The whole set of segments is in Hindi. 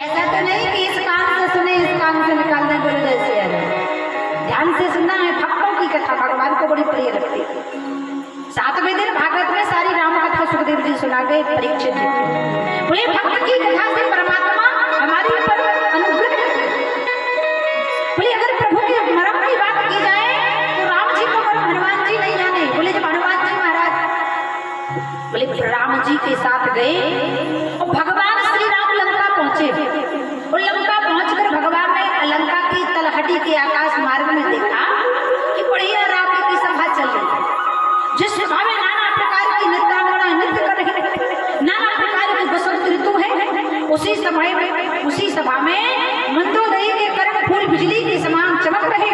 ऐसा तो नहीं कि इस कान से सुने इस कान से निकालने बोले जैसे है। ध्यान से सुनना है। भक्तों की कथा भगवान को बड़ी प्रिय लगती है। 7वें दिन भागवत में सारी राम कथा सुखदेव जी सुना गए परीक्षित जी। बोले भक्त की कथा से परमात्मा हमारे ऊपर अनुग्रह करते। बोले अगर प्रभु के मरम की बात की जाए तो राम जी को मरम हनुमान जी नहीं जाने। बोले जब हनुमान जी महाराज बोले राम जी के साथ गए और भगवान श्री राम लंका पहुंचे और लंका पहुंचकर भगवान ने लंका की तलहटी के आकाश मार्ग में देखा कि बढ़िया राम की सभा चल रही है। जिस सभा में नाना प्रकार की नृत्यांगना नृत्य कर रही है, नाना प्रकार की बसंत ऋतु है, उसी सभा में मंदोदरी के कर्ण फूल बिजली के समान चमक रहे,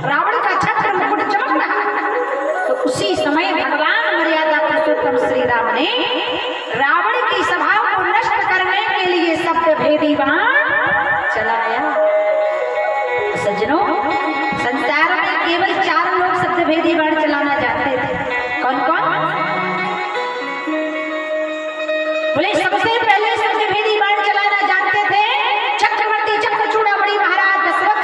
रावण का छत्र मुकुट चमक रहा। तो उसी समय भगवान मर्यादा पुरुषोत्तम श्री राम ने रावण की सभा को नष्ट करने के लिए सत्य भेदी बाण चलाया। सज्जनों, संसार में केवल 4 लोग सत्य भेदी बाण चलाना जानते थे। कौन कौन? बोले सबसे पहले सत्य भेदी बाण चलाना जानते थे चक्रवर्ती चक्रचूड़ामणि महाराज दशरथ।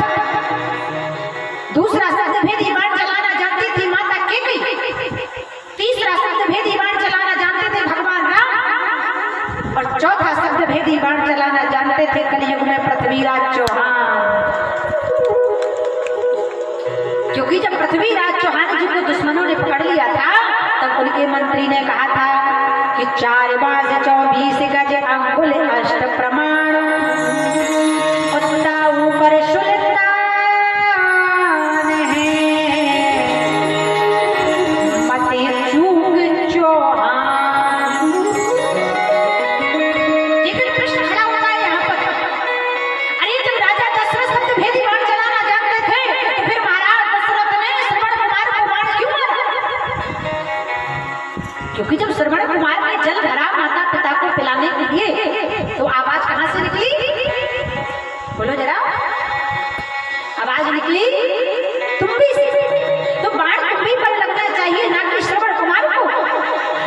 दूसरा सत्य भेदी बाण चलाना जानती थी माता केकई। तीसरा सत्य भेदी बाण चलाना जानते थे भगवान राम। और चौथा सत्य भेदी बाण चलाना जानते थे कलयुग में पृथ्वीराज चौहान। क्योंकि जब पृथ्वीराज चौहान जी को दुश्मनों ने पकड़ लिया था तब उनके मंत्री ने कहा था कि 4 बाज 24 गज अंगुल अष्ट प्रमाण उत्ता ऊपर सुल्तान है मते चूग चौहान। लेकिन प्रश्न खड़ा होता है यहाँ पर, अरे जब राजा दशरथ सत्य भेदी बाण चलाना जानते थे तो फिर महाराज दशरथ ने श्रवण कुमार को बाण क्यों मारा? क्योंकि जब श्रवण कुमार ने जल भरा माता पिता को पिलाने के लिए तो आवाज कहां से निकली? बोलो जरा, आवाज निकली तुम्बी से। तो बाण तुम्बी पर लगना चाहिए ना कि श्रवण कुमार को।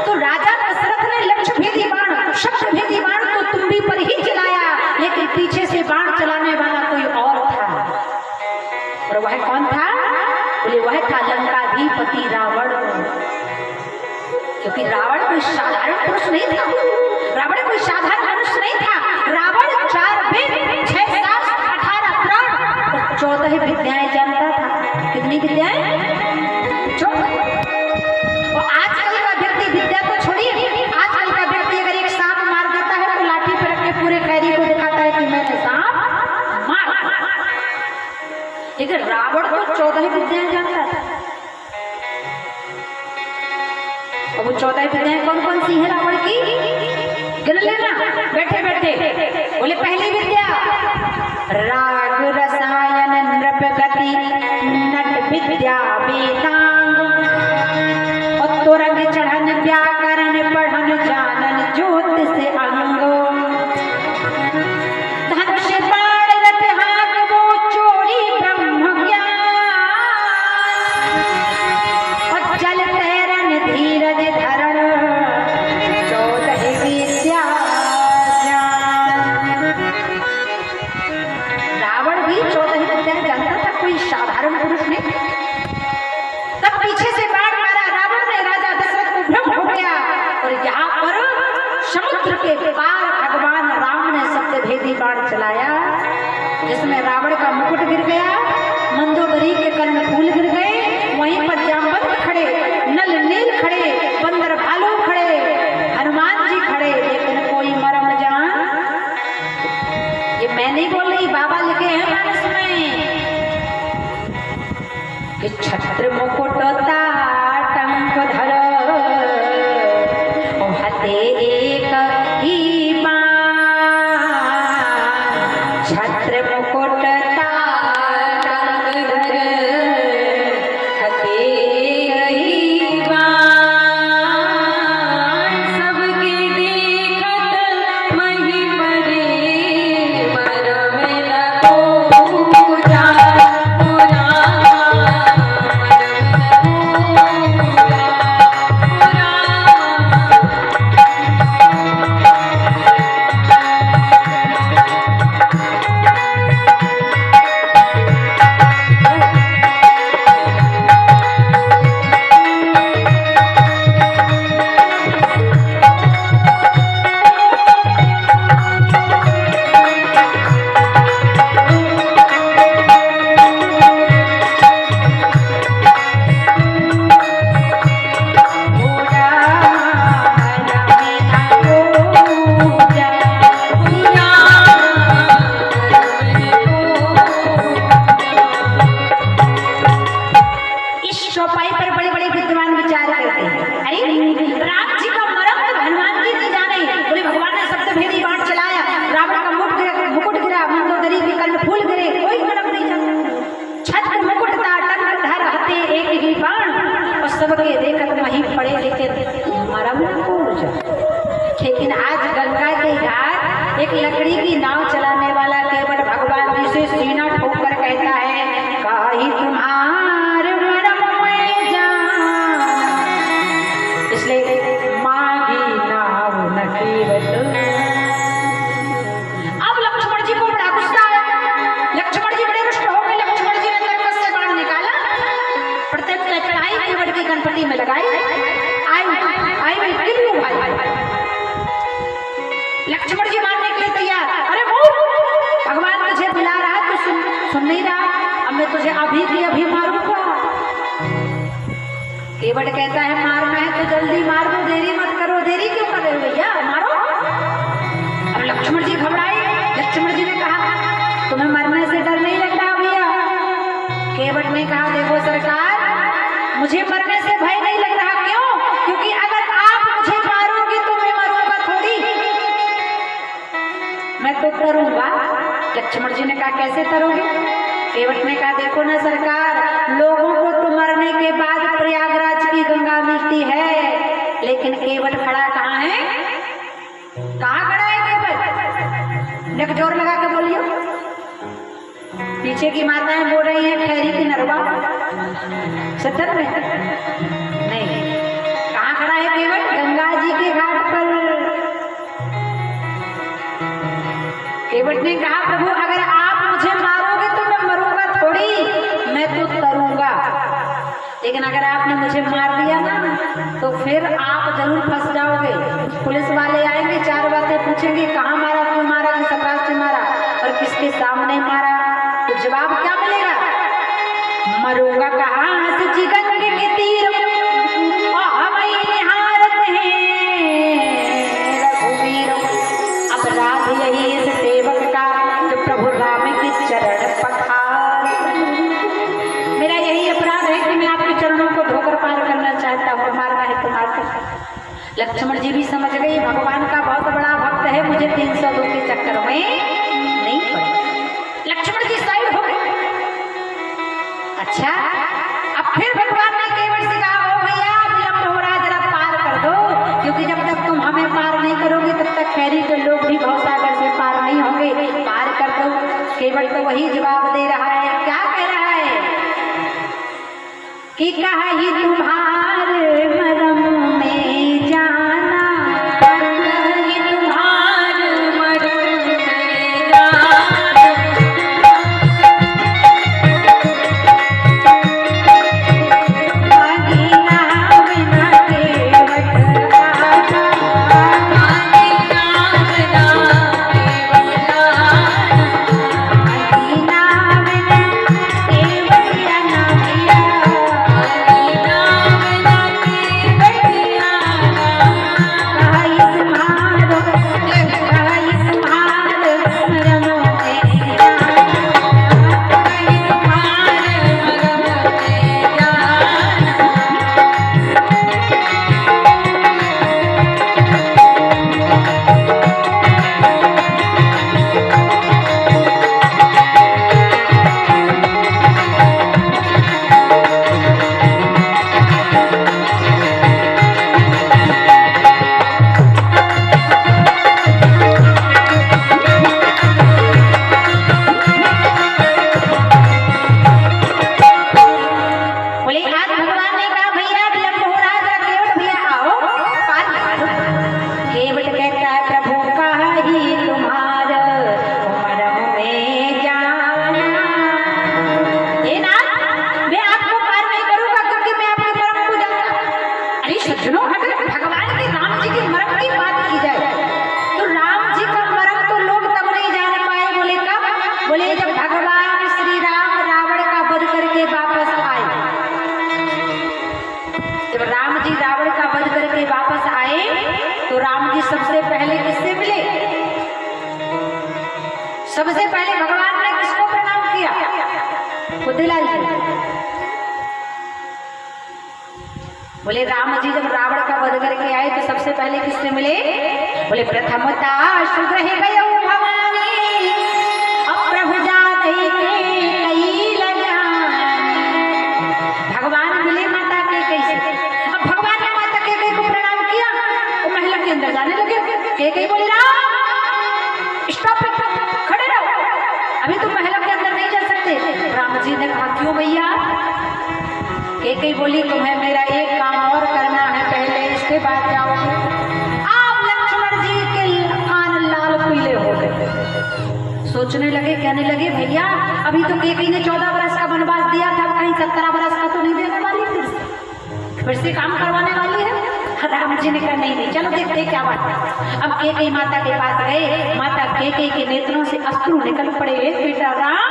तो राजा दशरथ ने लक्ष्य भेदी बाण शब्द भेदी बाण तो तुम्बी पर ही चलाया, लेकिन पीछे से बाण चलाने वाला कोई और था। और वह कौन था? बोले वह था लंकाधिपति रावण। क्योंकि रावण कोई साधारण पुरुष नहीं था, रावण कोई साधारण मनुष्य नहीं था। रावण 4 वेद 6 शास्त्र 18 पुराण और 14 विद्याएं जानता था। कितनी विद्याएं? 14। और आजकल का व्यक्ति विद्या को छोड़िए, आजकल का व्यक्ति अगर एक सांप मार देता है तो लाठी पर रख के पूरे खैरी को दिखाता है कि मैंने सांप मारा। लेकिन रावण को 14 विद्याएं जानता था। और वो 14 विद्याएं कौन कौन सी है रावण की? गिन लेना बैठे बैठे। बोले पहली विद्या राग रसायन नृप गति नट विद्या वेदांग और तुरंग चढ़न व्याकरण पढ़न जानन ज्योतिष अंग धनुष बाण रथ हाथ वो चोरी ब्रह्म ज्ञान और जल तैरन धीरज धरण 14 विद्या ज्ञान। रावण भी 14 विद्या जानता था, कोई साधारण पुरुष नहीं। तब पीछे से बाण मारा रावण ने, राजा दशरथ को भ्रम हो गया। और यहाँ पर समुद्र के पार भगवान राम ने सत्य भेदी बाण चलाया, जिसमें रावण का मुकुट गिर गया, मंदोदरी के कर्ण फूल गिर गए, वहीं पर जामवंत खड़े, नल नील खड़े, बंदर भालू खड़े, हनुमान जी खड़े। लेकिन कोई मरम जान, ये मैं नहीं बोल रही, बाबा लिखे हैं मानस में कि छत्र मुकुट ताटंक धर हते एक ही बाण छत्र मुकुट ताटंक धर हते ही बाण सबके देखत मही बरे मरम लगो पूजा पूरा सबके देखत वहीं पड़े लेकिन मरम न पूछ। लेकिन आज गंगा के घाट एक लकड़ी की नाव चलाने वाला केवल भगवान जी से सीना ठोक कर कहता है, काहि तुम्हारे मरम में जान, इसलिए मांगी नाव न केवल। अब लक्ष्मण जी को बड़ा गुस्सा आया, लक्ष्मण जी बड़े रुष्ट हो गए। लक्ष्मण जी ने तर्कस से बाण निकाला, प्रत्येक चढ़ाई केवट की गणपति में लगाई, आई भाई। लक्ष्मण जी मारने के लिए तैयार। अरे मोर, भगवान तुझे बुला रहा है, तू सुन नहीं रहा, अब मैं तुझे अभी की अभी मारूंगा। केवट कहता है मारना है तो जल्दी मार दो, देरी मत करो। देरी क्यों कर रहे हो भैया, मारो। अब लक्ष्मण जी घबराए। लक्ष्मण जी ने कहा तुम्हें मरने से डर नहीं लगता भैया? केवट ने कहा देखो सरकार, मुझे मरने से भय नहीं लग रहा। क्यों? क्योंकि अगर आप मुझे मारोगे तो मैं मरूंगा थोड़ी, मैं तो तरूंगा। लक्ष्मण जी ने कहा कैसे तरोगे? केवट ने कहा देखो ना सरकार, लोगों को तो मरने के बाद प्रयागराज की गंगा मिलती है, लेकिन केवट खड़ा कहाँ है? कहाँ खड़ा है केवट? एक जोर लगा के बोलिए। पीछे की माताएं बोल रही हैं खैरी की नरवा, सत्तर में नहीं। कहाँ खड़ा है केवट? गंगा जी के घाट पर। केवट ने कहा प्रभु अगर आप मुझे मारोगे तो मैं मरूंगा थोड़ी, मैं तो तरूंगा। लेकिन अगर आपने मुझे मार दिया ना तो फिर आप जरूर फंस जाओगे। पुलिस वाले आएंगे, चार बातें पूछेंगे, कहाँ मारा, क्यों मारा, किस अपराध से मारा और किसके सामने मारा, तो जवाब क्या मिलेगा? मरूंगा कहाँ से चिकन के तीर रघुवीर। अपराध यही इस सेवक का जो प्रभु राम के चरण पखार। मेरा यही अपराध है कि मैं आपके चरणों को धोकर पार करना चाहता हूँ, मारना है तो मार कर। लक्ष्मण जी भी समझ गए भगवान का बहुत बड़ा भक्त है, मुझे 302 के चक्कर में नहीं पड़े। लक्ष्मण जी साइड हो गए। अच्छा, अब फिर भगवान ने केवट से कहा ओ भैया विलंब हो रहा, जरा पार कर दो, क्योंकि जब तक तुम हमें पार नहीं करोगे तब तक खैरी के लोग भी भवसागर से पार नहीं होंगे, पार कर दो। केवट तो वही जवाब दे रहा है, क्या कह रहा है कि कहीं तुम्हारे मरम में जाना, कहीं तुम्हारे मरम में जाना, सबसे पहले भगवान ने किसको प्रणाम किया? बुद्धिलाल जी। बोले राम जी जब रावण का वध करके आए तो सबसे पहले किससे मिले? बोले प्रथमता शुद्र ही गए भवानी, अब प्रभु जाने के कई लगाने। भगवान मिले माता के कैसे? केकई बोली तुम्हें मेरा एक काम और करना है, पहले इसके बाद जाओगे। आप लक्ष्मण जी के कान लाल पीले हो गए। सोचने लगे, कहने लगे भैया अभी तो केकई ने 14 वर्ष का वनवास दिया था, कहीं 17 वर्ष का तो नहीं देने वाली, फिर से काम करवाने वाली है। राम जी ने कहा नहीं, चलो देखते क्या बात है। अब केकई माता के पास गए। माता केकई के नेत्रों से अश्रु निकल पड़े। बेटा राम,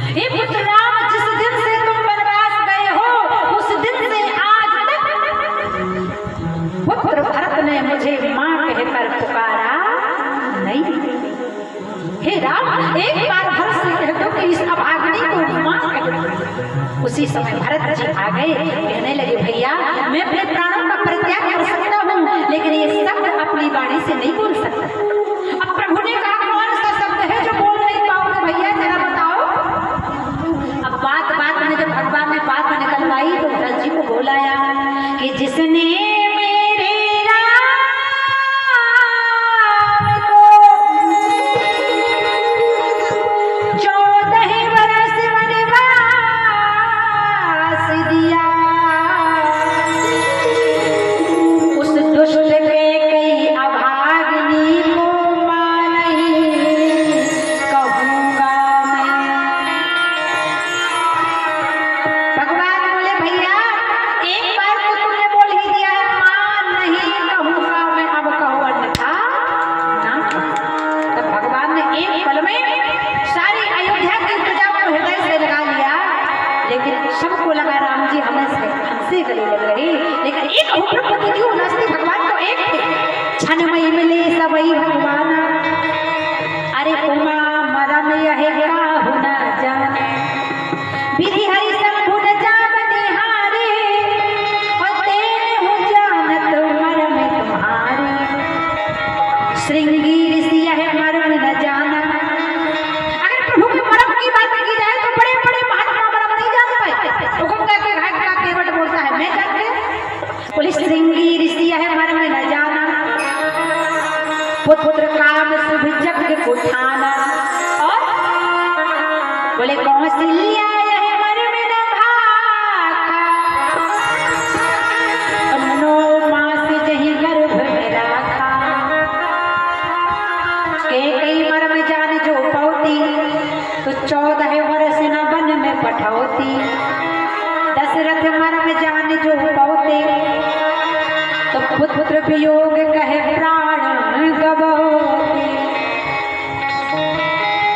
हे पुत्र राम, जिस दिन से तुम वनवास गए हो उस दिन से आज तक पुत्र भरत ने मुझे मां कहकर पुकारा नहीं। हे राम, एक बार भरत से कह दो कि इस अभागिनी को मां कह दो। उसी समय भरत जी आ गए। कहने लगे भैया मैं अपने प्राणों का परित्याग कर सकता हूँ, लेकिन ये शब्द अपनी वाणी से नहीं बोल सकता। अब प्रभु ने कहा कौन सा शब्द है जो बोल नहीं पाओगे भैया, जरा बताओ। अब बात में जब भगवान ने बात निकलवाई तो भरत जी को बोलाया कि जिसने मेरे राम को 14 वर्ष वनवास दिया, उस दुष्ट के कई अभागिनी को मां नहीं कहूंगा मैं। भगवान बोले भैया एक बार तो तुमने बोल ही दिया है, मां नहीं कहूंगा मैं, अब कहो अन्यथा ना। तब भगवान ने एक पल में सारी अयोध्या की प्रजा को हृदय से लगा लिया। लेकिन सबको लगा राम जी हमसे गले लग रहे, लेकिन एक हुक्म क्यों नस्ती भगवान तो एक थे। क्षणमय मिले सबई भगवान, अरे उमा मरम यह काहू न जाने, विधि हरि शंभु न जान निहारे, और तेरे हूँ जानत मरम तुम्हारे। श्रृंगी ऋषि यह मरम न जाना। अगर प्रभु के मरम की बात की जाए तो बड़े बड़े महात्मा मरम नहीं जान पाए। तो गंगा के घाट का केवट बोलता है मैं जानते। बोले श्रृंगी ऋषि यह मरम न जाना, पुत्र काम शुभ जग को ठाना। और बोले कौशल्या यह मरम न भाखा, 9 मास जही गर्भ में राखा। केकई मरम जान जो पौती, तो 14 वर्ष न वन में पठौती। दशरथ मरम जान जो पौते, तो पुत्र वियोग कहे प्राण गवोते।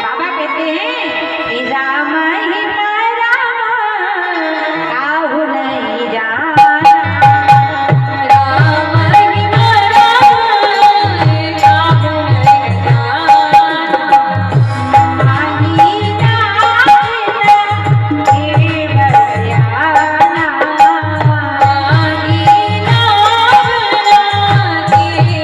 बाबा कहते हैं कि राम ही मरा काहू नहीं जाना, राम ही मरा काहू नहीं जाना। माही नाथ केवल ज्ञाना, माही नाथ केवल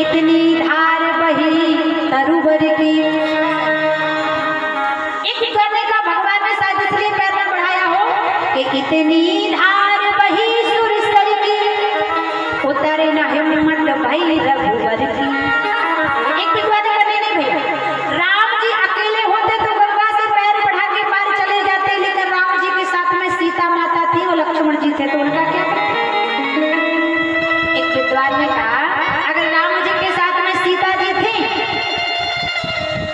इतनी धार बही तरुवर की। एक करने का भगवान ने शायद इसलिए पैर न बढ़ाया हो कि इतनी धार बही सुरसर की, उतरे न हिम्मत भई रघुवर की। एक विद्वान करने नहीं भैया, राम जी अकेले होते तो गंगा से पैर बढ़ा के पार चले जाते, लेकिन राम जी के साथ में सीता माता थी और लक्ष्मण जी थे, तो उनका क्या करते? एक विद्वान ने कहा अगर राम जी के साथ में सीता जी थी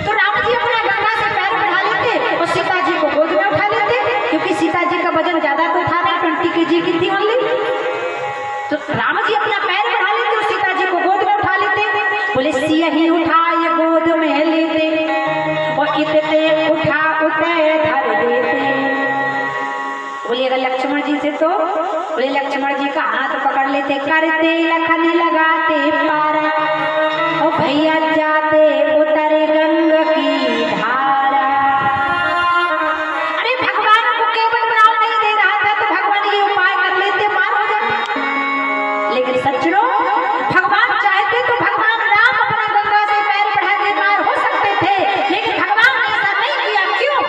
तो राम जी अपना गंगा से पैर बढ़ा लेते और सीता जी को गोद में उठा लेते, क्योंकि सीता जी का वजन ज्यादा तो था नहीं, 20 kg की थी ओनली। तो राम जी अपना पैर बढ़ा लेते और सीता जी को गोद में उठा लेते। बोले सियही उठाए गोद में लेते और इतने उठा उठे धर देते। बोले अगर लक्ष्मण जी थे तो बोले लक्ष्मण जी का हाथ पकड़ लेते, करते लखन लगाते पारा और भैया जाते उतरे गंगा की धारा। अरे भगवान को केवल नाम नहीं दे रहा था तो भगवान ये उपाय कर लेते, पार हो जाते। लेकिन सज्जनों, भगवान चाहते तो भगवान राम अपना गंगा से पैर बढ़ा के पार हो सकते थे, लेकिन भगवान ने ऐसा नहीं किया। क्यों?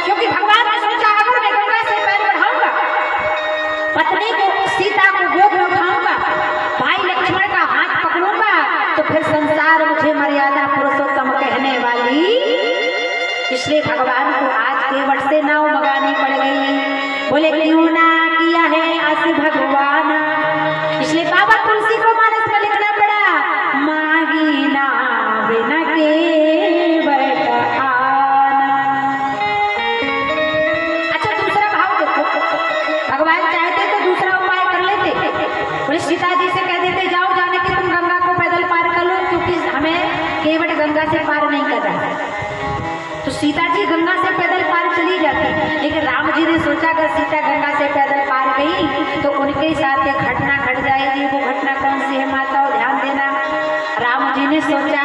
क्योंकि भगवान ने सोचा अगर मैं गंगा से पैर बढ़ाऊंगा, पत्नी को सीता को गोद में उठाऊंगा, भाई लक्ष्मण का हाथ पकड़ूंगा, तो फिर संसार मुझे मर्यादा पुरुषोत्तम कहने वाली। इसलिए भगवान को आज केवट से नाव मंगानी पड़ गई। बोले क्यों ना किया है अस भगवान, इसलिए बाबा तुलसी को मानस में लिखना पड़ा, मांगी ना बिना केवट आना। अच्छा दूसरा भाव देखो, भगवान चाहते तो दूसरा उपाय कर लेते। बोले सीता जी से कह देते जाओ जाने की तुम गंगा को पैदल पार कर लो, क्योंकि हमें केवट गंगा से पार नहीं कर रहा है। तो सीता जी गंगा से पैदल पार चली जाती, लेकिन राम जी ने सोचा अगर सीता गंगा से पैदल पार गई तो उनके साथ एक घटना घट जाएगी। वो घटना कौन सी है माताओं, ध्यान देना। राम जी ने सोचा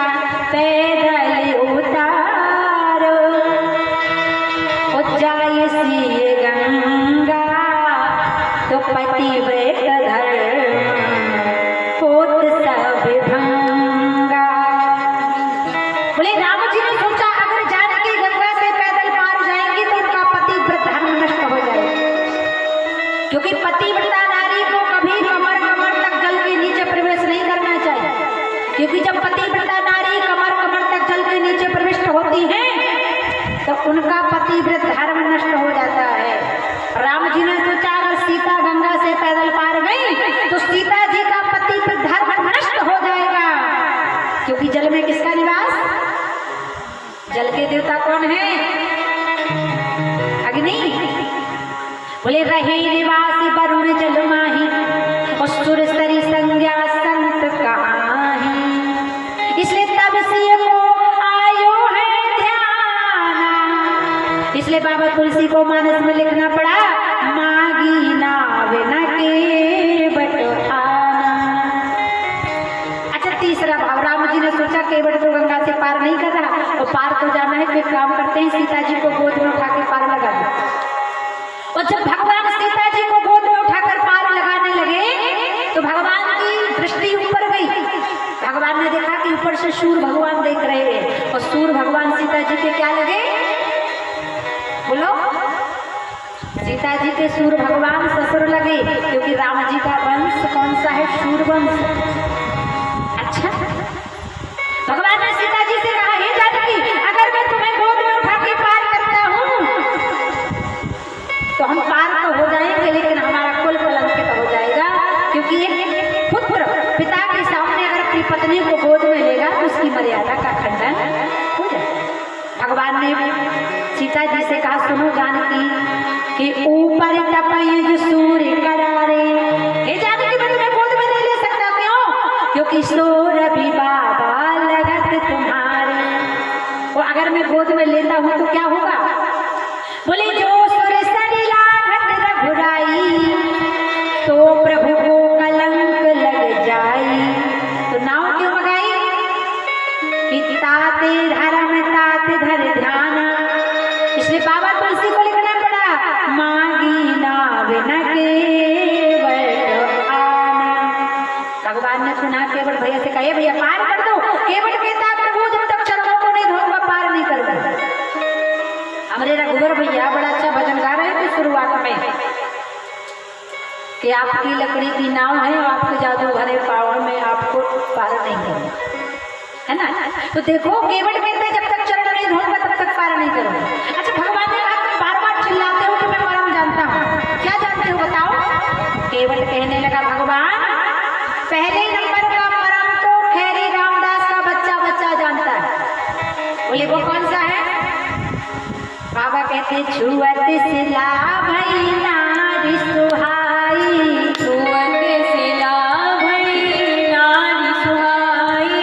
पैदल उतारो जाए सी गंगा तो पतिव्रत धर्म होत सब भंगा। बोले राम जी ने सोचा अगर जानकी गंगा से पैदल पार जाएंगी तो उनका पतिव्रत धर्म नष्ट हो जाएगा, क्योंकि पतिव्रता नारी को कभी कमर कमर तक जल के नीचे प्रवेश नहीं करना चाहिए, क्योंकि जब पतिव्रता नारी कमर कमर तक जल के नीचे प्रविष्ट होती है तो उनका पतिव्रत धर्म नष्ट हो जाता है। राम जी ने सोचा अगर सीता गंगा से पैदल पार गई तो सीता जी का पतिव्रत धर्म नष्ट हो जाएगा, क्योंकि जल में किसका निवास? जल के देवता कौन है? अग्नि। बोले रहे निवासी वरुण जल माही और सुर सरी संज्ञा संत कहाही, इसलिए तब से को आयो है ध्याना। इसलिए बाबा तुलसी को मानस में लिखना पड़ा, मांगी ना बिना केवट आना। अच्छा तीसरा भाव, राम जी ने सोचा केवट तो गंगा से पार नहीं कर रहा, तो पार तो जाना है, फिर काम करते हैं सीता जी को गोद में उठा के पार लगा दो। और जब भगवान सीता जी को गोद में उठाकर पार लगाने लगे तो भगवान की दृष्टि ऊपर गई। भगवान ने देखा कि ऊपर से सूर्य भगवान देख रहे हैं, और सूर्य भगवान सीता जी के क्या लगे? बोलो। सीता जी के सूर्य भगवान ससुर लगे, क्योंकि राम जी का वंश कौन सा है? सूर्य वंश। अच्छा भगवान ने सीता जी से कहा, हे जानकी अगर मैं तुम्हें गोद में उठा के पार करता हूँ तो हम पार तो हो जाएंगे, लेकिन हमारा कुल कलंकित हो जाएगा, क्योंकि एक पुत्र पिता के सामने अगर अपनी पत्नी को गोद में लेगा तो उसकी मर्यादा का खंडन हो जाएगा। भगवान ने सीता जी से कहा, सुनो जानकी कि ऊपर तपय सूर्य करारे। हे जानकी मैं तुम्हें गोद में नहीं ले सकता, क्यों? क्योंकि सोर भी बाबा लगत तुम्हारे। और अगर मैं गोद में लेता हूँ तो क्या होगा? बोले जो तो प्रभु को कलंक लग जाई। तो नाव क्यों मंगाई? कि ताते धर्म तात धर ध्यान। इसलिए बाबा तुलसी को लिखना पड़ा, मांगी ना बिना केवट आना। भगवान ने सुना केवट भैया से कहे, भैया पार कर दो। केवट कहता है प्रभु जब तक चरणों को नहीं धोऊंगा पार नहीं कर दूंगा। हमारे रघुवर भैया बड़ा अच्छा भजन गा रहे थे शुरुआत में कि आपकी लकड़ी की नाव है और आपके जादू भरे पावर में आपको पार नहीं करूंगा, है ना। तो देखो केवट कहते जब तक चरण नहीं धोऊंगा तब तक पार नहीं करूंगा। अच्छा भगवान ने कहा तुम बार बार चिल्लाते हो कि मैं परम जानता हूँ, क्या जानते हो बताओ। केवट कहने लगा भगवान पहले नंबर का परम तो खैरी रामदास का बच्चा बच्चा जानता है। बोले वो कौन सा है। बाबा कहते छुअत सिला भई नारी सुहाई, छुअत सिला भई नारी सुहाई।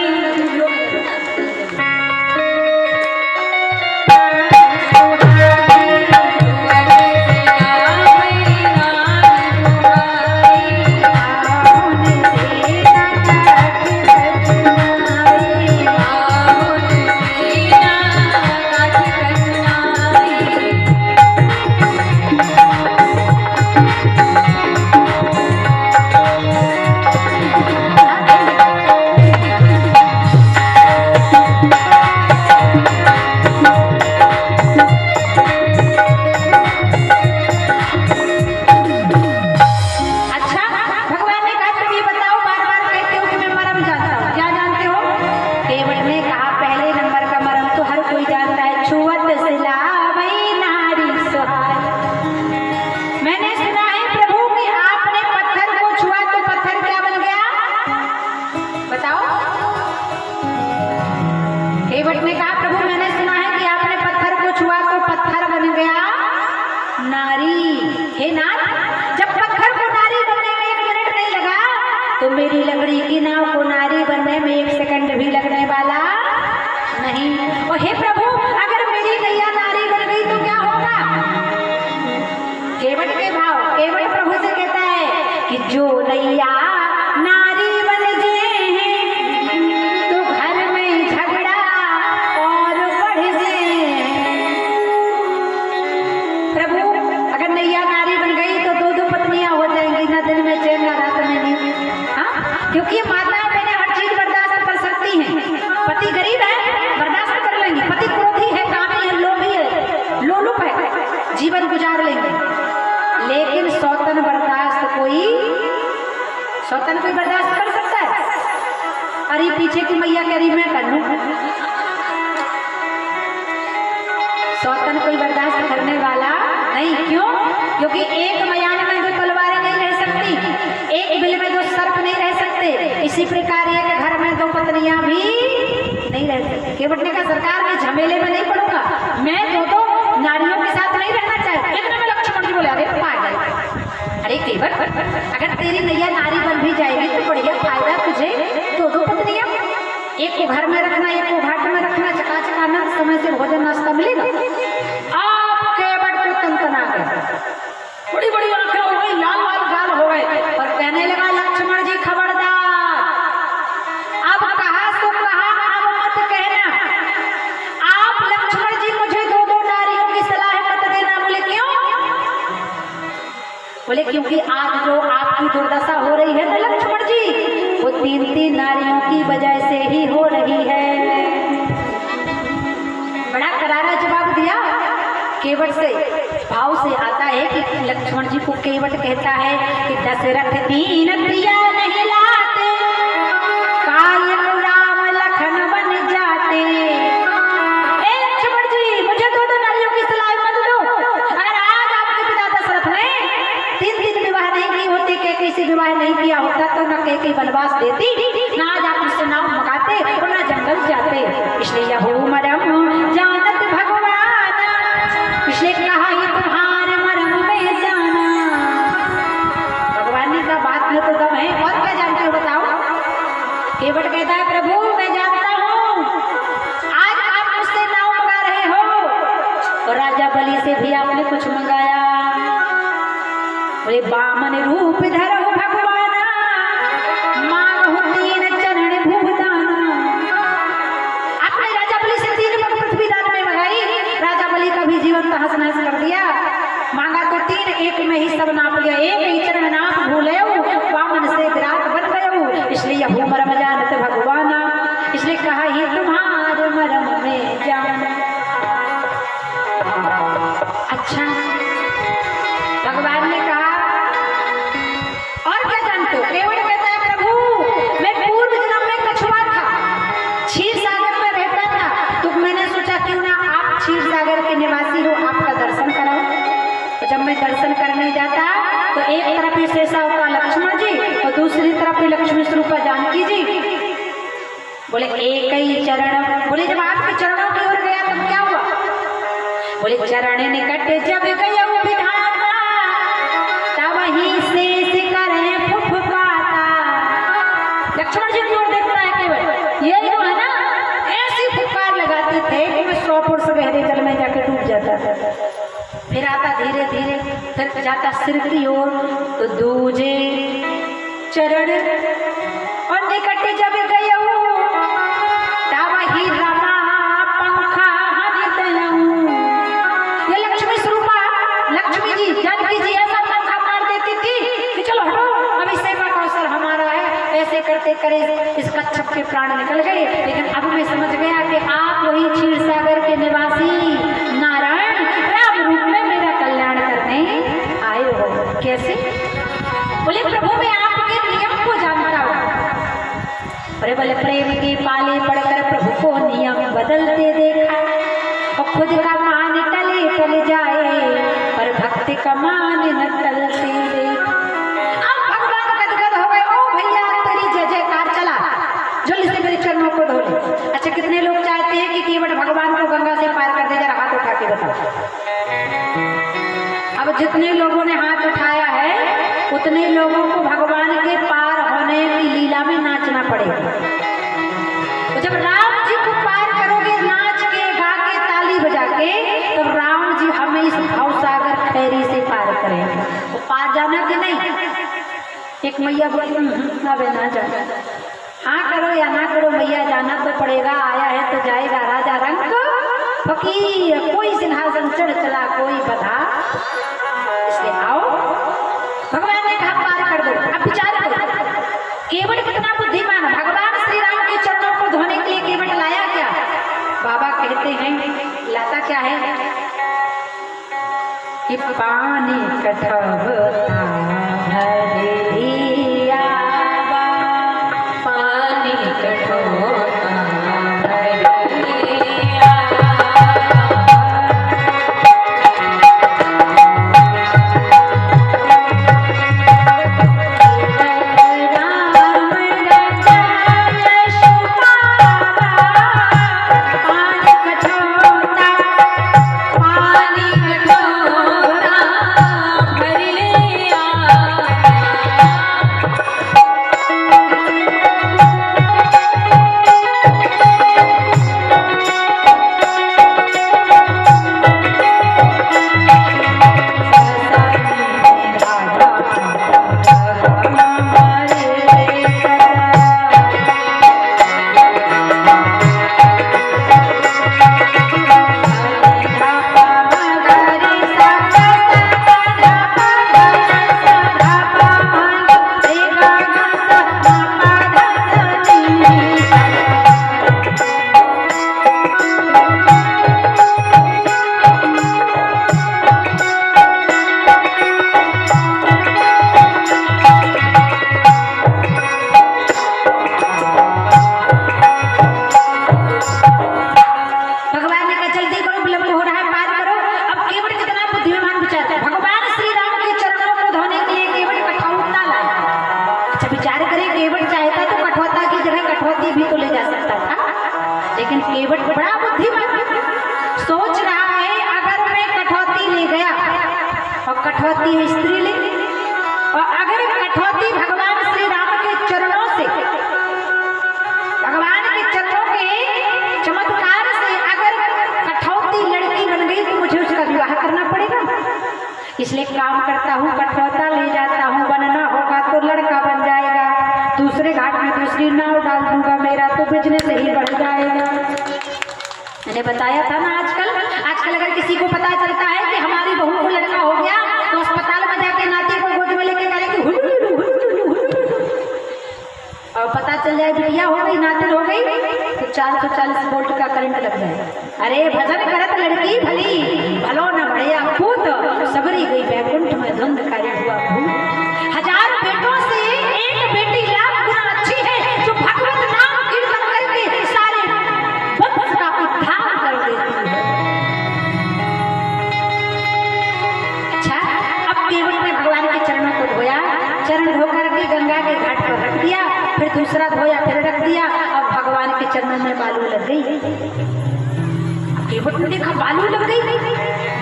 केवट ने कहा प्रभु मैंने सुना है कि आपने पत्थर को छुआ तो पत्थर बन गया नारी। हे नाथ, जब पत्थर को नारी बनने में 1 मिनट नहीं लगा तो मेरी लकड़ी की नाव को नारी बनने में 1 सेकंड भी लगने वाला नहीं। और हे प्रभु अगर मेरी नैया नारी बन गई तो क्या होगा। केवट के भाव, केवट प्रभु से कहता है कि जो नैया नारी बन जाए तो घर में झगड़ा और बढ़ जाए। प्रभु अगर नैया नारी बन गई तो 2-2 पत्नियां हो जाएंगी, ना दिन में चैन ना रात में नींद। हाँ, क्योंकि माताएं बहनें हर चीज बर्दाश्त कर सकती हैं। पति गरीब है बर्दाश्त कर लेंगी, पति क्रोधी है, कामी है, लोभी है, लोलुप है, जीवन गुजार लेंगे। लेकिन सौतन बर्दाश्त कोई बर्दाश्त कर सकता है। अरे पीछे की मैया कह रही मैं कर लूं। सौतन कोई बर्दाश्त करने वाला नहीं। क्यों? क्योंकि एक मयान में 2 तलवारें नहीं रह सकती, एक बिल में 2 सर्प नहीं रह सकते। इसी प्रकार एक घर में 2 पत्नियां भी नहीं रह सकती। केवट ने कहा सरकार मैं झमेले में नहीं पड़ूंगा, मैं 2 नारियों के साथ नहीं रहना चाहता। इतने में लक्ष्मण जी बोले अरे अरे केवट अगर तेरी नैया नारी बन भी जाएगी तो बढ़िया फायदा तुझे 2 पत्नियां, एक को घर में रखना, एक को घाट में रखना, चकाचक आनंद समय से भोजन नाश्ता मिलेगा। आप केवट को तनतना गए, बड़ी बड़ी आंखें हो गई, लाल लाल गाल हो गए और कहने लगा लक्ष्मण जी खबरदार, अब कहा सो कहा, अब मत कहना। आप लक्ष्मण जी मुझे 2 नारियों की सलाह मत देना। बोले क्यों? बोले क्योंकि आज जो आपकी दुर्दशा हो रही है ना लक्ष्मण जी, वो 3 नारियों की वजह से ही हो रही है। बड़ा करारा जवाब दिया केवट से। भाव से आता है कि लक्ष्मण जी को केवट कहता है कि दशरथ 3 प्रिया नहीं लाते, कायक राम लखन बन जाते। ए लक्ष्मण जी मुझे 2 नारियों की सलाह मत दो। अगर आज आपके पिता दशरथ ने 3 विवाह नहीं की होती, कैकेयी से विवाह नहीं किया होता तो न कैकेयी वनवास देती, न आज आप उससे नाव मंगाते और न जंगल जाते। इसलिए यह मरम जानत भगवान, इसलिए कहा ये तुम्हारे मरम में जाना। भगवान ने कहा बात में तो दम है, और क्या जानते हो बताओ। केवट कहता है प्रभु मैं जानता हूँ आज आप मुझसे नाव मंगा रहे हो और राजा बलि से भी आपने कुछ मंगाया। बोले बामन रूप धरो भगवान, मांगो 3 चरण भूदाना। आपने राजा बलि से 3 पग पृथ्वी दान में मंगाई, राजा बलि का भी जीवन तहस नहस कर दिया। मांगा तो 3, एक में ही सब नाप लिया, एक ही चरण नाप भूले, वामन से विराट बन गए। इसलिए मरम जानत भगवान दर्शन करने जाता तो एक तरफ ही शेषा होता लक्ष्मण जी और दूसरी तरफ ही लक्ष्मी स्वरूपा जानकी जी। बोले एक ही चरण, बोले जब आपके चरणों की ओर गया तब क्या हुआ? बोले चरण निकट जब गया विधाता तब वहीं शेष करे फुफकाता। लक्ष्मण जी की ओर देखता है केवल, ये जो है ना ऐसी फुफकार लगाते थे कि मैं 100 फुट से गहरे जल में जाके डूब जाता था। फिर आता धीरे धीरे, फिर जाता सिर की ओर तो दूजे चरण और निकट जब गया तब ही रमा पंखा हरिदयऊ। ये लक्ष्मी स्वरूपा लक्ष्मी जी जानकी जी ऐसा पंखा मार देती थी कि चलो हटो अभी सेवा का अवसर हमारा है। ऐसे करते करे इस कच्छप के प्राण निकल गए। लेकिन अब मैं समझ गया कि आप वही क्षीर सागर के निवासी नारायण राम रूप में मेरा कल्याण करने आए हो। कैसे? बोले प्रभु मैं आपके नियम को जानता हूँ। अरे बोले प्रेम के पाले पड़कर प्रभु को नियम बदलते देखा और खुद का मान टले टल जाए पर भक्ति का मान न टलते देखा। अब भगवान गदगद हो गए, ओ भैया तेरी जय जयकार चला, जल्दी से मेरे चरणों को धो ले। अच्छा कितने लोग चाहते हैं कि केवल भगवान को गंगा से पार कर दे? जरा हाथ उठा के बताओ। अब जितने लोगों ने हाथ उठाया है उतने लोगों को भगवान के पार होने की लीला में नाचना पड़ेगा। तो जब राम जी को पार करोगे नाच के गा के ताली बजा के, तो राम जी हमें इस भवसागर खैरी से पार करेंगे। तो पार जाना कि नहीं? एक मैया बोली अब ना जाना, हाँ करो या ना करो मैया जाना तो पड़ेगा, आया है तो जाएगा। राजा रंग फकीर कोई सिंहासन चढ़ चला कोई बधा, इसलिए आओ। भगवान ने कहा पार कर दो। अब विचार करो केवट कितना बुद्धिमान। भगवान श्री राम के चरणों को धोने के लिए केवट लाया क्या? बाबा कहते हैं लाता क्या है कि पानी कठौता भरिया, पानी कठौता केवट बड़ा बुद्धिमान सोच रहा है अगर मैं कठौती ले गया और कठौती है स्त्रीलिंग, और अगर कठौती भगवान श्री राम के चरणों से, भगवान के चरणों के चमत्कार से अगर कठौती लड़की बन गई तो मुझे उसका विवाह करना पड़ेगा। इसलिए काम करता हूँ, कठौता ले जाता हूँ, बनना होगा तो लड़का बन जाएगा, दूसरे घाट में दूसरी नाव डाल दूंगा, मेरा तो बिजनेस ही बढ़ जाएगा। मैंने बताया था ना आजकल अगर किसी को पता चलता है कि हमारी बहू को लड़का हो गया तो अस्पताल में जाके नाती को गोद में लेके करेंगे और पता चल जाए बिटिया हो गई, नातिन हो गई तो 440 वोल्ट का करंट लग जाए। अरे भजन करत लड़की भली भलो न बढ़िया पूत, सबरी गई बैकुंठ में धुंधकारी हुआ भूत। 1000 बेटों से एक बेटी लाख गुना अच्छी है जो भगवत नाम कीर्तन करके सारे वंश का उद्धार कर देती है। अच्छा दूसरा धोया फिर रख दिया। अब भगवान के चरणों में बालू लग गई। केवट ने देखा बालू लग गई,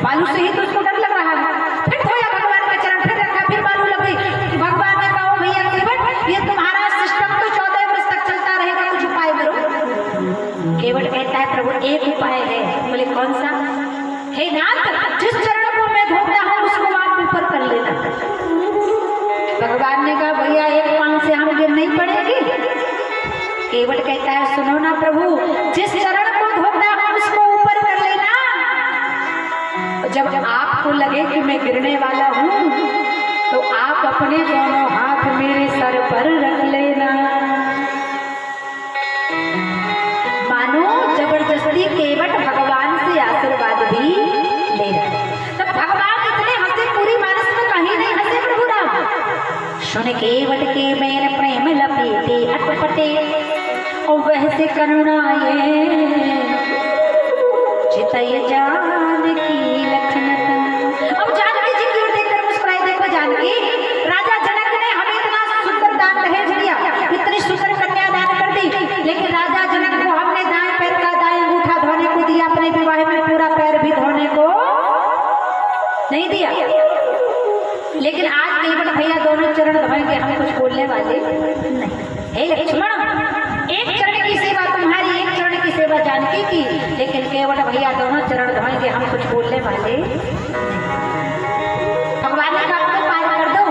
बालू से ही तो उसको डर लग रहा है। फिर धोया भगवान का चरण, फिर रखा, फिर बालू लग गई। भगवान ने कहा भैया केवट, ये तुम्हारा सिस्टम तो 14 वर्ष तक चलता रहेगा, कुछ उपाय करो। केवट कहता है प्रभु एक उपाय है। बोले कौन सा? हे नाथ, जिस चरण को मैं धोता हूँ उसको आप ऊपर कर लेना। भगवान ने कहा भैया एक पांव से हम गिर नहीं पड़ेगी। केवट कहता है सुनो ना प्रभु, जिस चरण को धोता हूँ उसको ऊपर कर लेना। जब आपको लगे कि मैं गिरने वाला हूँ तो आप अपने दोनों हाथ मेरे सर पर रख लेना। मानो जबरदस्ती केवट भगवान से आशीर्वाद भी ले रहा। तब भगवान इतने हंसे, पूरी मानस में कहीं नहीं हंसे प्रभु राम। सुन केवट के मैंने प्रेम लपेटे अटपटे, और वह से करुणाए चितय जानकी लखन। अब जानकी जी की ओर देखकर मुस्कुराई। देखो जानकी, राजा जनक ने हमें इतना सुंदर दान दहेज दिया, इतनी सुंदर कन्या दान कर दी, लेकिन राजा जनक को हमने दाएं पैर का दाएं अंगूठा धोने को दिया, अपने विवाह में पूरा पैर भी धोने को नहीं दिया। लेकिन आज केवट भैया दोनों चरण धोएंगे, हम कुछ बोलने वाले नहीं। हे लक्ष्मण, एक चरण की सेवा तुम्हारी, एक चरण की सेवा जानकी की, लेकिन केवट भैया दोनों चरण धोएंगे, हम कुछ बोलने वाले। भगवान ने कहा तो पार कर दो।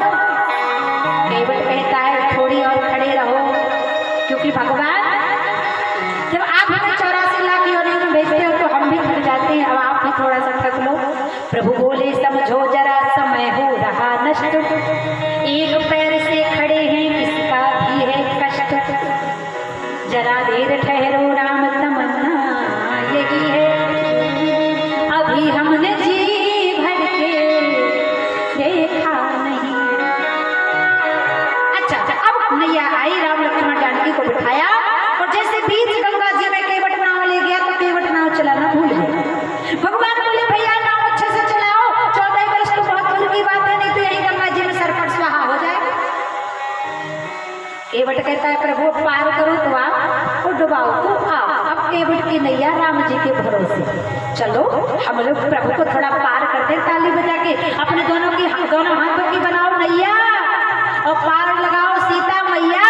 केवट कहता है थोड़ी और खड़े रहो, क्योंकि भगवान जब आप हमें 84 लाख योनियों में भेजते हो तो हम भी थक जाते हैं, अब आप भी थोड़ा सा थक लो। प्रभु बोले समझो जरा समय हो रहा नष्ट, एक पैर से खड़े हैं किसका भी है कष्ट, जरा देर ठहरो राम तमन्ना यही है, अभी हमने जी भर के देखा नहीं। अच्छा, अब नैया आई, राम लक्ष्मण जानकी को बिठाया और जैसे बीच गंगा जी में केवट नाव ले गया तो केवट नाव चलाना भूल गया। भगवान बोले भैया नाव अच्छे से चलाओ, 14 वर्ष तो बहुत दूर की बात है, नहीं तो यही गंगा जी में सरपट स्वाहा हो जाए। केवट कहता है प्रभु पार करो तो आप, और डुबाओ तो आप। अब केवट की नैया राम जी के भरोसे। चलो हम लोग प्रभु को थोड़ा पार करते, ताली बजा के अपने दोनों हाथों की बनाओ नैया और पार लगाओ सीता मैया,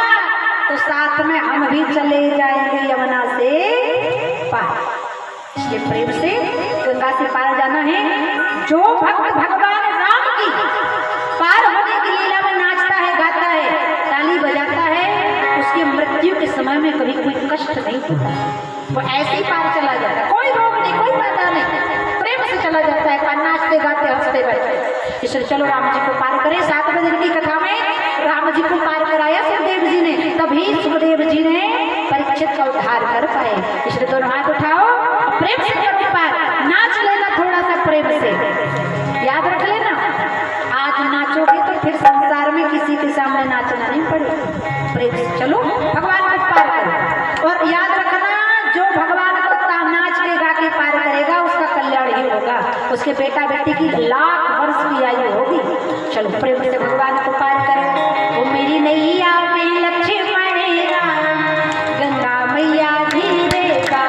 तो साथ में हम भी चले जाएंगे यमुना से पार। इसलिए प्रेम से गंगा से पार जाना है। जो भक्त भगवान राम की पार होने की लीला में नाचता है, गाता है, ताली बजाता है, उसकी मृत्यु के समय में कभी कोई कष्ट नहीं होता, वो ऐसे ही पार चला जाता है, कोई रोग नहीं, कोई बाधा नहीं, प्रेम से चला जाता है, पार नाचते गाते हंसते बैठते। इसलिए चलो राम जी को पार करें। 7 बजे की कथा में राम जी को पार कराया सुखदेव जी ने, तभी सुखदेव जी ने परीक्षित का उद्धार कर पाए। इसलिए दोनों हाथ उठाओ, प्रेम से करो पार, नाच लेना थोड़ा सा प्रेम से, याद रख लेना। आज नाचोगे तो फिर संसार में किसी के सामने नाचना नहीं पड़ेगा। प्रेम से चलो, भगवान को पार करो। और याद रखना, जो भगवान को नाच के गा के पार करेगा उसका कल्याण ही होगा, उसके बेटा बेटी की लाख वर्ष की आयु होगी। चलो प्रेम से भगवान को पार करो। वो मेरी नैया में लक्ष्मण राम, गंगा मैया धीरे का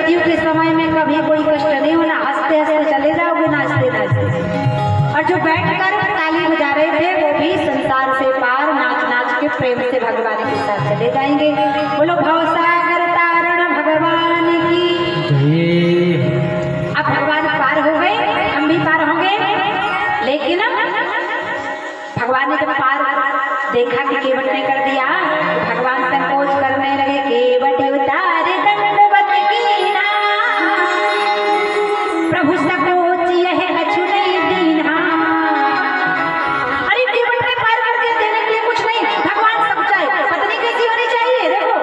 मृत्यु के समय में कभी कोई कष्ट नहीं होना, हंसते हंसते चले जाओगे, नाचते नाचते। और जो बैठकर ताली बजा रहे थे वो भी संसार से पार नाच नाच के प्रेम से भगवान के साथ चले जाएंगे। बोलो भवसागर तारण भगवान की। अब भगवान पार हो गए, हम भी पार होंगे। लेकिन भगवान ने जब पार देखा कि केवट ने कर दिया, भगवान संकोच करने लगे। केवट उतारे दंडवत कीना, प्रभु संकोच यह अछु नहीं दीना। अरे केवट ने पार कर दिया, देने के लिए कुछ नहीं, भगवान सब चाहे। पत्नी कैसी होनी चाहिए? देखो,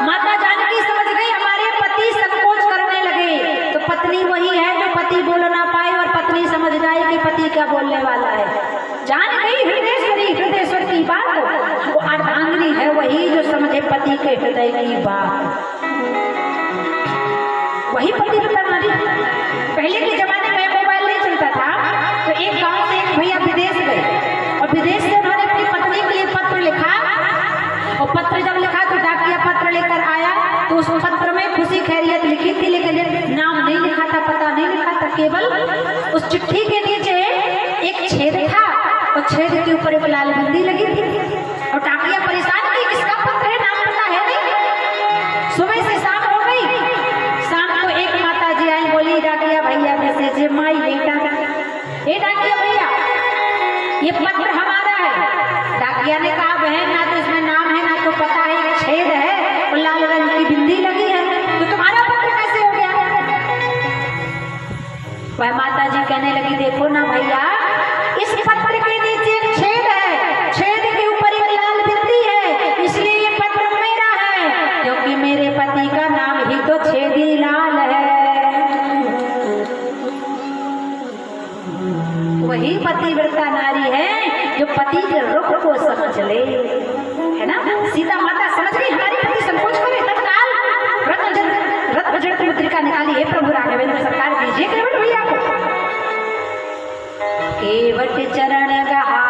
माता जानकी समझ गई हमारे पति संकोच करने लगे, तो पत्नी वही है जो पति बोल ना पाए और पत्नी समझ जाए कि पति क्या बोलने वाला है। जान गई हृदयेश्वर की बात, वो अर्धांगिनी है वही जो समझे पति के हृदय की बात, वही पतिव्रता नारी। पहले के जमाने में मोबाइल नहीं चलता था, तो एक गांव से एक भैया विदेश गए और विदेश से उन्होंने अपनी पत्नी के लिए पत्र लिखा। और पत्र जब लिखा तो डाकिया पत्र लेकर आया, तो उस पत्र में खुशी खैरियत लिखी थी, लेकिन नाम नहीं लिखा था, पता नहीं लिखा था। केवल उस चिट्ठी के नीचे एक छेद था और छेद के ऊपर एक लाल बिंदी लगी थी। और डाकिया परेशान थी, किसका पत्र है, नाम पता है नहीं। सुबह से शाम हो गई, शाम को एक माता जी आई, बोली डाकिया भैया मैसेज माई बेटा। ए डाकिया भैया, ये पत्र हमारा है। डाकिया ने कहा बहन, ना तो इसमें नाम है, ना तो पता है, एक छेद है और लाल रंग की बिंदी लगी है, तो तुम्हारा पत्र कैसे हो गया? वह माता जी कहने लगी, देखो ना भैया, इस पत्र के नीचे एक छेद है, छेद के ऊपर एक लाल बिंदी है, इसलिए ये पत्र मेरा है, क्योंकि मेरे पति का नाम ही तो छेदी लाल है। वही पतिव्रता नारी है जो पति के रुख को समझ ले, है ना। सीता माता समझ गई हमारी पति संकोच करे, तत्काल रत्न मुद्रिका निकाली, है प्रभु राघवेंद्र सरकार दीजिए केवट भैया को। केवट चरण गहा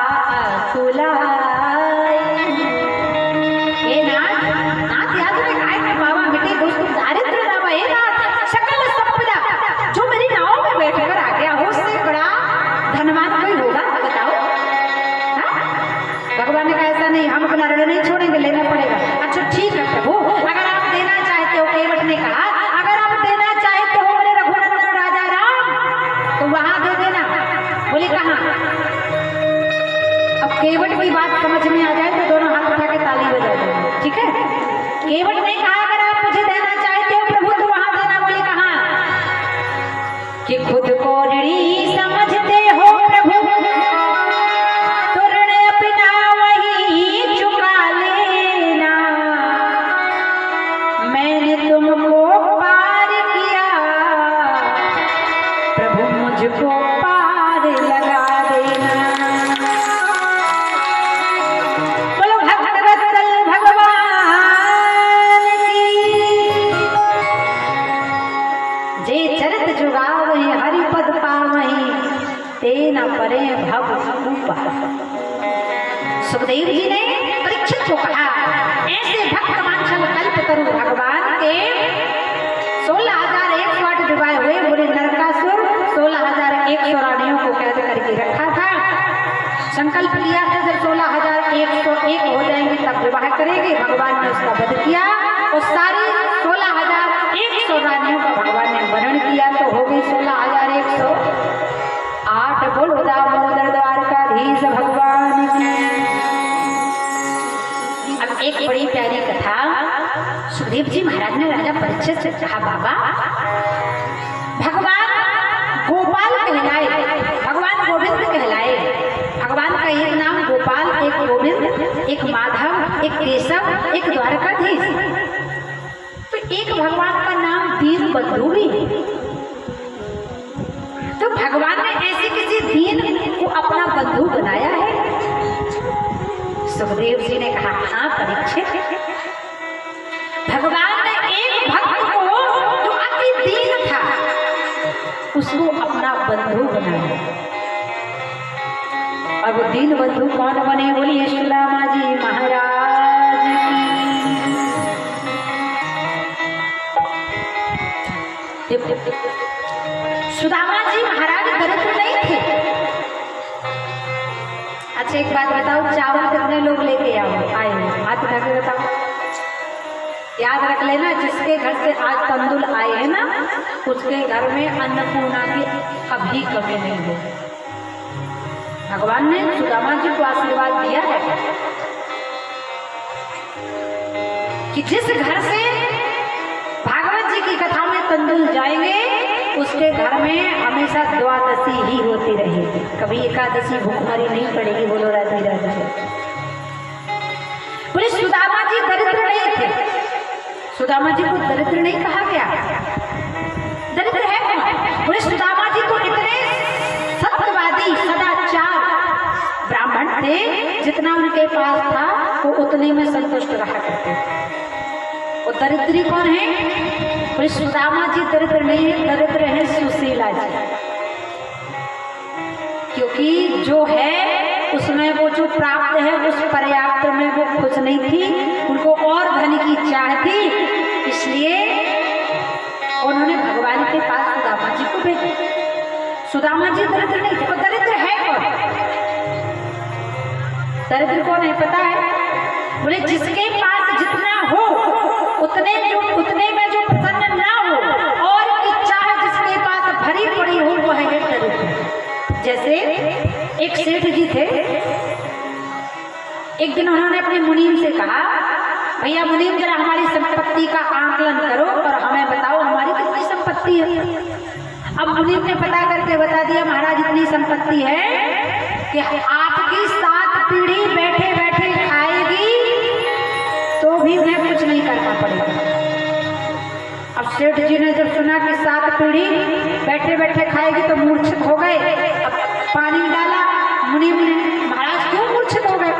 फुलाए। ये नाथ याद में काय में बाबा मिटे दोस्तों दारिद्र दावा, ये नाथ सकल संपदा जो मेरी नाव में बैठकर आ गया हो, उससे बड़ा धनवान कोई होगा बताओ? भगवान ने कहा ऐसा नहीं, हम अपना ऋण नहीं छोड़ेंगे, लेना पड़ेगा। अच्छा ठीक है प्रभु, अगर आप देना चाहते हो, केवट ने कहा अगर आप देना चाहते हो मेरे रघुनंदन राजा राम, तो वहां दे देना। बोले कहाँ? अब केवट की बात समझ में आ जाए तो दोनों हाथ उठा के ताली बजा दो, ठीक है। केवट ने कहा अगर आप मुझे देना चाहते हो प्रभु तो वहां देना। बोले कहाँ? कि खुद को ऋणी समझते हो प्रभु, तो ऋण अपना वही चुका लेना। मैंने तुमको पार किया, प्रभु मुझको पार लगा देना। बोलो भक्त वत्सल भगवान की। जे चरित जुगावहि हरिपद पावहि, तेना परे भव भूपा। सुखदेव जी ने परीक्षित को कहा, ऐसे भक्त वांछल कल्प तरु भगवान के 16,108 डुबाए हुए बुरे नरकासुर 16,100 रानियों को कैद करके रखा था। संकल्प लिया था जब 16,101 हो जाएंगे तब विवाह करेंगे। भगवान ने उसका वध किया और सारी 16,100 रानियों का भगवान ने वरण किया, तो हो गई 16,108। बोलो दामोदर द्वारकाधीश भगवान की। अब एक बड़ी प्यारी कथा सुखदेव जी महाराज ने राजा परीक्षित से कहा, बाबा भगवान गोपाल कहलाए, भगवान गोविंद कहलाए। भगवान का एक नाम गोपाल, एक गोविंद, एक माधव, एक केशव, एक द्वारकाधीश। तो एक भगवान का नाम दीन बंधु भी है। तो भगवान ने ऐसे किसी दीन को अपना बंधु बनाया है? सुखदेव जी ने कहा हाँ परीक्षित, भगवान ने एक भक्त को जो अति दीन था उसको अपना बंधु बनाया। और वो दीन बंधु कौन बने? बोलिए सुदामा जी महाराज की। देखो सुदामा जी महाराज दरिद्र नहीं थे। अच्छा एक बात बताओ, चावल कितने लोग लेके आए हाथ उठा के बताओ। याद रख लेना, जिसके घर से आज तंदुल आए हैं ना, उसके घर में अन्नपूर्णा की कभी कमी नहीं हो। भगवान ने सुदामा जी को आशीर्वाद दिया है कि जिस घर से भागवत जी की कथा में तंदुल जाएंगे, उसके घर में हमेशा द्वादशी ही होती रहेगी, कभी एकादशी भूखमरी नहीं पड़ेगी। बोलो राधे राधे। बोले सुदामा जी दरिद्र नहीं थे। सुदामा जी को दरिद्र नहीं कहा गया। दरिद्र है कौन? बोले सुदामा जी तो इतने सत्यवादी सदाचार ब्राह्मण थे, जितना उनके पास था वो उतने में संतुष्ट रहा करते थे। वो दरिद्री कौन है? बोले सुदामा जी दरिद्र नहीं है, दरिद्र है सुशीला जी। क्योंकि जो है उसमें वो जो प्राप्त है उस पर्याप्त में वो खुश नहीं थी, उनको और धन की चाह थी, इसलिए उन्होंने भगवान के पास सुदामा जी को भेजा। सुदामा जी दरिद्र नहीं थे। वो दरिद्र है कौन? दरिद्र कौन है पता है? बोले जिसके पास जितना हो उतने में जो प्रसन्न ना हो, और इच्छा है जिसके पास भरी पड़ी हो, वो है दरिद्र। जैसे एक सेठ जी थे, एक दिन उन्होंने अपने मुनीम से कहा, भैया मुनीम जरा हमारी संपत्ति का आकलन करो और हमें बताओ हमारी कितनी संपत्ति है। अब मुनीम ने पता करके बता दिया, महाराज इतनी संपत्ति है कि आपकी 7 पीढ़ी बैठे बैठे खाएगी तो भी उन्हें कुछ नहीं करना पड़ेगा। अब सेठ जी ने जब सुना कि 7 पीढ़ी बैठे बैठे खाएगी तो मूर्छित हो गए। अब पानी डाला मुनीम ने, महाराज क्यों मूर्छित हो गए?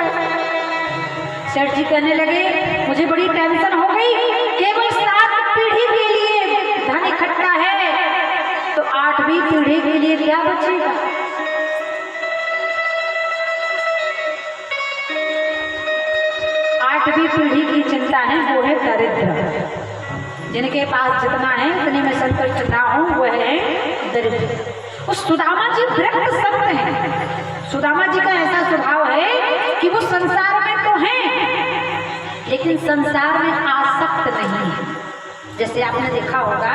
सेठ जी कहने लगे, मुझे बड़ी टेंशन हो गई, केवल 7 पीढ़ी के लिए धन इकट्ठा है तो 8वीं पीढ़ी के लिए क्या बचेगा? आठवीं पीढ़ी की चिंता है, वो है दरिद्र। जिनके पास जितना है उतने में संतुष्ट ना हो, वो है दरिद्र। उस सुदामा जी विरक्त संत हैं। सुदामा जी का ऐसा स्वभाव है कि वो संसार में तो हैं, लेकिन संसार में आसक्त नहीं है। जैसे आपने देखा होगा,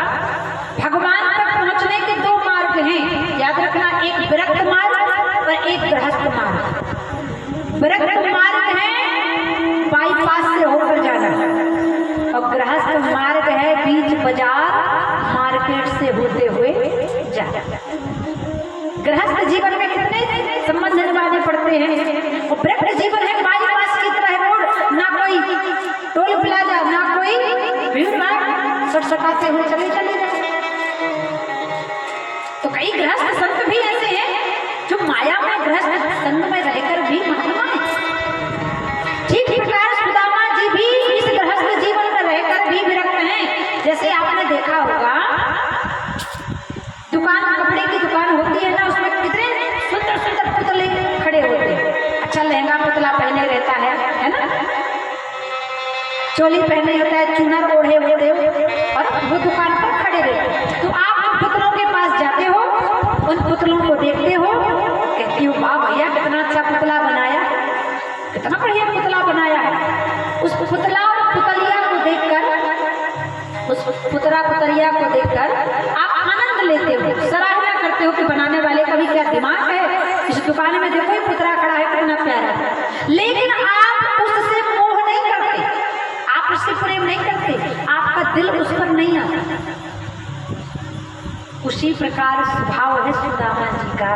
भगवान तक पहुंचने के 2 मार्ग हैं, याद रखना, एक विरक्त मार्ग और एक गृहस्थ मार्ग। विरक्त मार्ग है बाईपास से होकर जाना, और गृहस्थ मार्ग है बीच बाजार मार्केट से होते हुए जाना। गृहस्थ जीवन में कितने संबंध निभाने पड़ते हैं, और विरक्त जीवन है बाईपास की तरह रोड, ना कोई टोल प्लाजा, ना कोई भीड़ भाड़, सटसटाते हुए चले जाए। तो कई गृहस्थ संत भी ऐसे हैं जो माया में गृहस्थ संत में रहकर भी महात्मा है। ठीक प्रकार सुदामा जी भी इस गृहस्थ जीवन में रहकर भी विरक्त हैं। जैसे आपने देखा होगा, दुकान, कपड़े की दुकान होती है ना, उसमें कितने सुंदर सुंदर पुतले खड़े होते हैं। अच्छा लहंगा पुतला पहने रहता है ना, चोली पहने होता है, चुनर ओढ़े होते हो, और वो दुकान पर खड़े रहते हैं। तो आप उन पुतलों के पास जाते हो, उन पुतलों को देखते हो, कहती हो वाह भैया कितना अच्छा पुतला बनाया, कितना बढ़िया पुतला बनाया है। उस पुतला और पुतलिया को देखकर, उस पुतला पुतलिया को देखकर आप आनंद लेते हो, सराहना करते हो कि बनाने वाले का भी क्या दिमाग है। इस दुकान में देखो पुतला खड़ा है कितना प्यारा, लेकिन आप उससे मोह नहीं करते, आप उससे प्रेम नहीं करते, आपका दिल उस पर नहीं आता। उसी प्रकार स्वभाव है सुदामा जी का।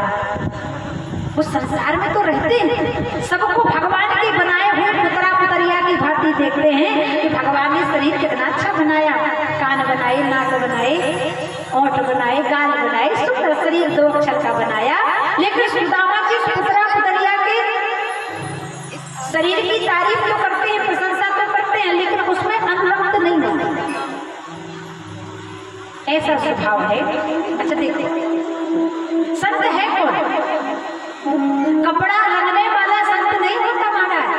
वो संसार में तो रहते हैं, सबको भगवान के बनाए हुए पुतला पुतरिया की भांति देखते हैं कि भगवान ने शरीर कितना अच्छा बनाया, कान बनाए, नाक बनाए, ओंठ बनाए, गाल बनाए, सुंदर शरीर 2 अक्षर का बनाया। लेकिन सुदामा जी पुतला पुतरिया के शरीर की तारीफ तो करते हैं, प्रशंसा तो करते हैं, लेकिन उसमें अनुरक्त नहीं होते। ऐसा स्वभाव है। अच्छा देखो, संत है कौन? कपड़ा रंगने वाला संत नहीं होता महाराज।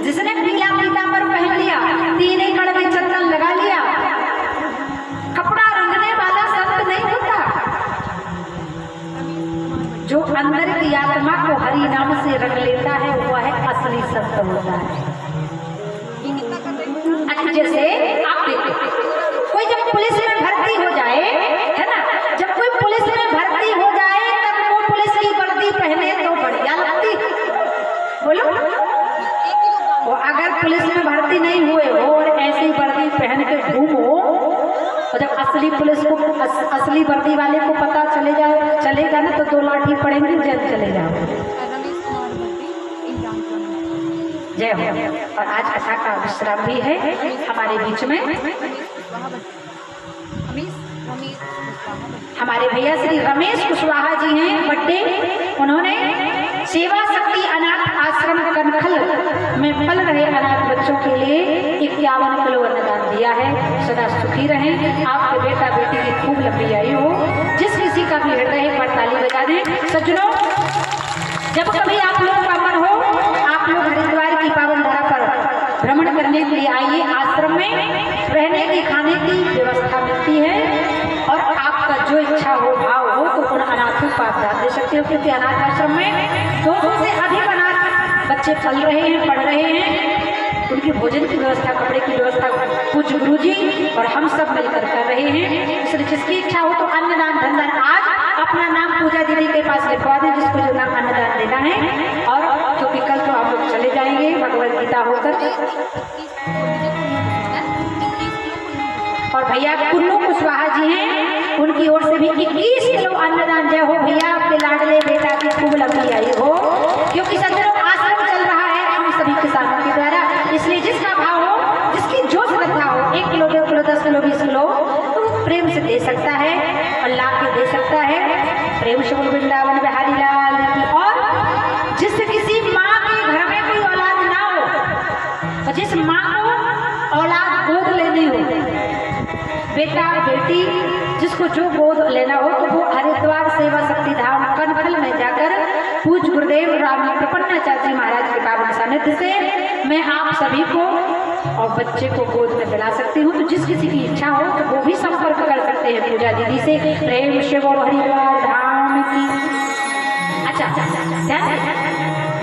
जिसने पीला पीतांबर पहन लिया, 3 एकड़ में चंदन लगा लिया, कपड़ा रंगने अंदर की आत्मा को हरि नाम से रंग लेता है वह है असली संत होता है। अच्छा, जैसे आप देखो कोई जब पुलिस में भर्ती हो जाए, है ना, जब कोई पुलिस में भर्ती हो जाए तब वो पुलिस की वर्दी पहने तो बढ़िया लगती, बोलो। वो अगर पुलिस में भर्ती नहीं हुए हो और ऐसी वर्दी पहन के घूमो, और जब असली पुलिस को असली वर्दी वाले को पता चलेगा ना तो 2 लाठी पड़ेंगे, जेल चले जाओ। जय हो। और आज कथा का विश्राम भी है हमारे बीच में हमारे भैया श्री रमेश कुशवाहा जी हैं बड्डे। उन्होंने सेवा शक्ति अनाथ आश्रम कनखल में पल रहे अनाथ बच्चों के लिए 51 किलो अन्नदान दिया है। सदा सुखी रहें, आपके बेटा बेटी की खूब लंबी आयु हो। जिस किसी का भी हृदय है पर ताली बजा दें। सज्जनों, जब कभी आप लोगों का मन हो, आप लोग हरिद्वार की पावन धरा पर भ्रमण करने के लिए आइए। आश्रम में रहने की खाने की व्यवस्था मिलती है और आपका जो इच्छा हो भाव हो तो उन अनाथों को आप दान दे सकते हो, क्योंकि अनाथ आश्रम में 200 से अधिक अनाथ बच्चे पल रहे हैं, पढ़ रहे हैं। उनकी भोजन की व्यवस्था, कपड़े की व्यवस्था पूज्य गुरु जी और हम सब मिलकर कर रहे हैं। इसलिए जिसकी इच्छा हो तो अन्नदान धनदान आज अपना नाम पूजा दीदी के पास लिखवा दें, जिसको जो नाम अन्नदान देना है। और क्योंकि कल तो हम लोग चले जाएंगे भगवद गीता होकर। और भैया कुल्लू कुशवाहा जी हैं, उनकी ओर से भी 21 किलो अन्नदान। जय हो भैया, आपके लाडले बेटा की खूब लंबी आई हो। क्योंकि सज्जनों आश्रम चल रहा है हम सभी किसानों के द्वारा, इसलिए जिसका भाव हो, जिसकी जो श्रद्धा हो, 1 किलो 2 किलो 10 किलो 20 किलो तो प्रेम से दे सकता है और ला के दे सकता है। प्रेम से बोल वृंदावन बिहारी लाल की। और जिस किसी माँ के घर में कोई औलाद ना हो और जिस माँ को औलाद गोद लेनी हो, बेटा बेटी जिसको जो गोद लेना हो, तो वो हरिद्वार सेवा शक्ति धाम कनखल में जाकर पूज्य गुरुदेव राम प्रपन्नाचार्य महाराज के पावन सानिध्य से मैं आप सभी को और बच्चे को गोद में दिला सकती हूँ। तो जिस किसी की इच्छा हो तो वो भी संपर्क कर सकते हैं पूजा दीदी से। प्रेम से बोलो हरिद्वार धाम की। अच्छा,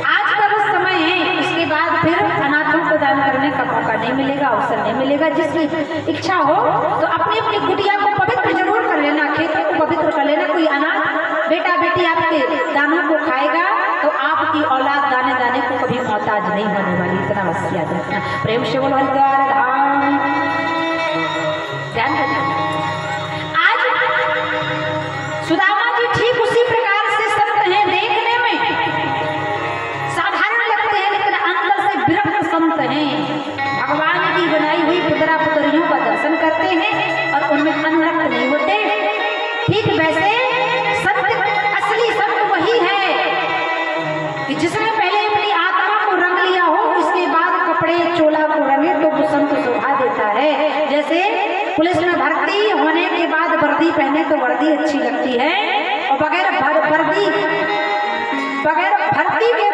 आज का बस समय है, इसके बाद फिर अनाथों को दान करने का मौका नहीं मिलेगा, अवसर नहीं मिलेगा। जिसकी इच्छा हो तो अपनी अपनी कुटिया को पवित्र जरूर कर लेना, खेतों को पवित्र कर लेना। कोई अनाथ बेटा बेटी आपके दानों को खाएगा तो आपकी औलाद दाने दाने को कभी मोहताज नहीं होने वाली, इतना बस याद रखना। प्रेम से बोलो हरिद्वार धाम। ध्यान रखना, आज सुदामा जी ठीक उसी प्रकार से संत हैं, देखने में साधारण लगते हैं लेकिन अंदर से विरक्त संत हैं। भगवान की बनाई हुई पुतरा पुतरियों का दर्शन करते हैं और उनमें अनुरक्त नहीं होते। ठीक वैसे संत, असली संत वही है कि जिसने पहले अपनी आत्मा को रंग लिया हो, उसके बाद कपड़े चोला को रंगे तो वो संत शोभा देता है। जैसे पुलिस में भर्ती होने के बाद वर्दी पहने तो वर्दी अच्छी लगती है, और बगैर भर्ती के